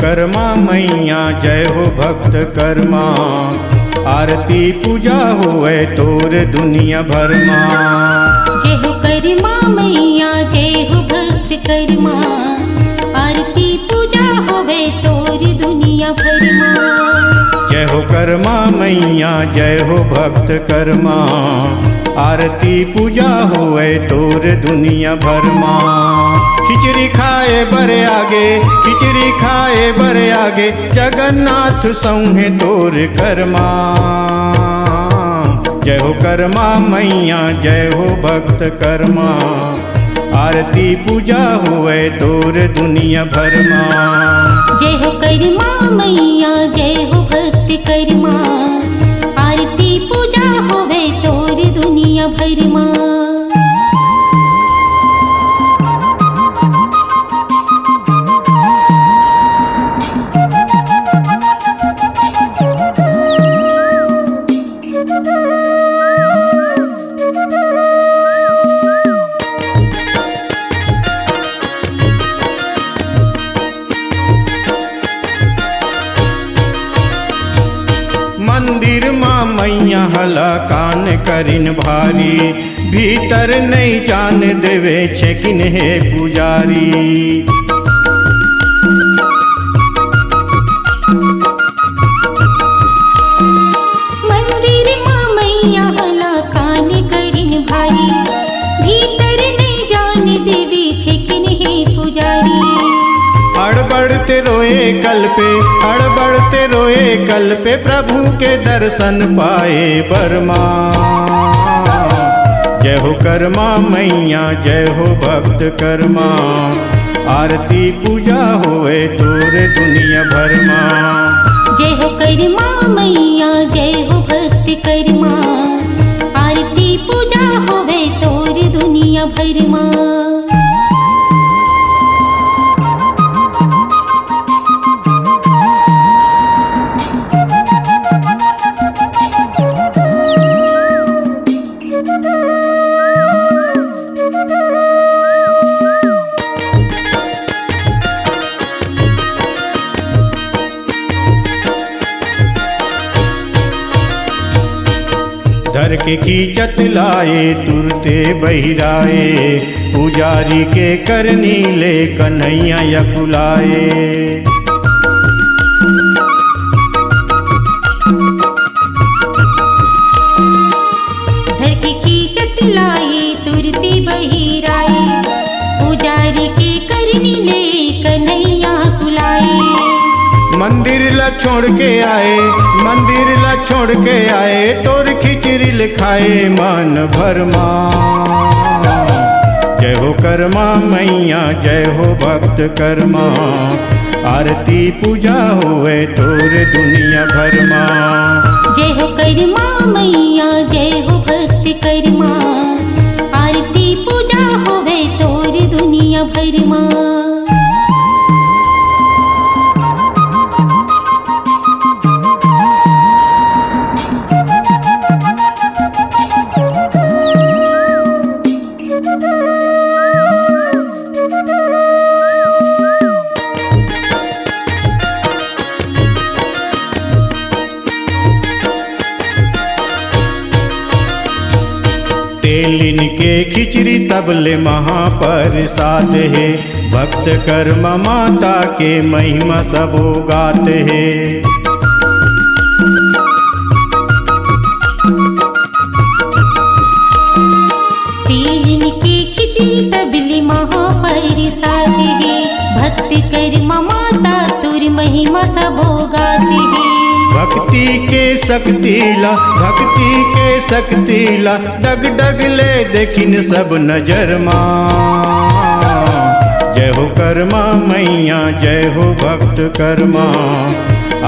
कर्मा मैया जय हो भक्त कर्मा, आरती पूजा होवे तोर दुनिया भर माँ। जय हो कर्मा मैया जय हो भक्त कर्मा, आरती पूजा होवे तोर दुनिया भर माँ। जय हो कर्मा मैया जय हो भक्त कर्मा, आरती पूजा होवे तोर दुनिया भर माँ। खिचड़ी खाए बरे आगे, खिचड़ी खाए बरे आगे, जगन्नाथ संगे तोर कर्मा। जय हो कर्मा मैया जय हो भक्त कर्मा, आरती पूजा होवे तोर दुनिया भर माँ। जय हो कर्मा मैया जय हो भक्त कर्मा, आरती पूजा होवे तोर दुनिया भर माँ। मंदिर माँ मैया हला कान करिन भारी, भीतर नहीं जान देवे छेकिन हे पुजारी। मंदिर माँ मैया हला कान करिन भारी, भीतर नहीं जान देवे छेकिन हे पुजारी। अड़बड़ते रोए कल पे, अड़बड़ते रोए कल पे, प्रभु के दर्शन पाए बरमा। जय हो कर्मा मैया जय हो भक्त कर्मा, आरती पूजा होवे तोर दुनिया भर माँ। जय हो कर्मा मैया जय हो भक्त कर्मा, आरती पूजा होवे तोर दुनिया भर माँ। धर के कीचत लाए तुरते बहिराए, पुजारी के करनी ले कन्हैया यकुलाए। धर के कीचत लाए तुरते बहिराए, पुजारी के करनी ले कन्हैया कुलाए। मंदिर ला छोड़ के आए, मंदिर ला छोड़ के आए, तोर खिचड़ी लिखाए मन भर माँ। जय हो कर्मा मैया जय हो भक्त कर्मा, आरती पूजा होवे तोर दुनिया भर माँ। जय हो कर्मा मैया जय हो भक्त कर्मा, आरती पूजा होवे तोर दुनिया भर माँ। तेलिन के खिचड़ी तबले महाप्रसाद है, भक्त कर्मा माता के महिमा सबो गाते हैं। तेलिन के खिचड़ी तबले महाप्रसाद है, भक्त कर्मा माता तुर महिमा सबो गाते हैं। भक्ति के शक्तिला, भक्ति के शक्तिला, डग डग ले देखिन सब नजर माँ। जय हो कर्मा मैया जय हो भक्त कर्मा,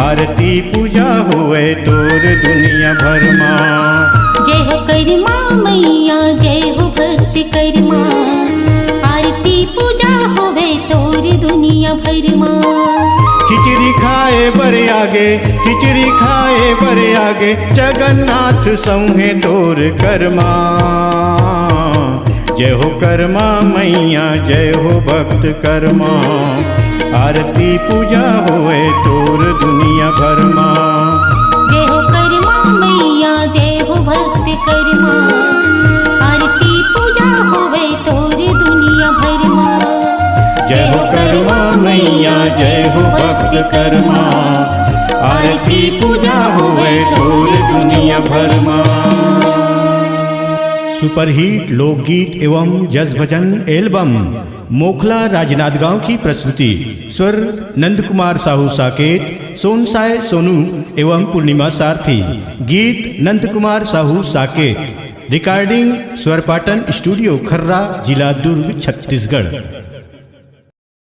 आरती पूजा होवे तोर दुनिया भर माँ। जय हो कर्मा मैया जय हो भक्त कर्मा, आरती पूजा होवे तोर दुनिया भर माँ। खिचड़ी खाए बरे आगे, खिचड़ी खाए बरे आगे, जगन्नाथ संगे तोर कर्मा। जय हो कर्मा मैया जय हो भक्त कर्मा, आरती पूजा होवे तोर दुनिया भर माँ। जय हो करमा मैया जय हो भक्त करमा, आरती पूजा होवे तोर दुनिया भर माँ। जय हो करमा मैया जय हो भक्त करमा, आरती पूजा होवे तोर दुनिया भर माँ। सुपरहिट लोकगीत एवं जज भजन एल्बम मोखला राजनांदगांव की प्रस्तुति। स्वर नंद कुमार साहू साकेत, सोनसाय सोनू एवं पूर्णिमा सारथी। गीत नंद कुमार साहू साकेत। रिकॉर्डिंग स्वर पाटन स्टूडियो खर्रा, जिला दुर्ग, छत्तीसगढ़।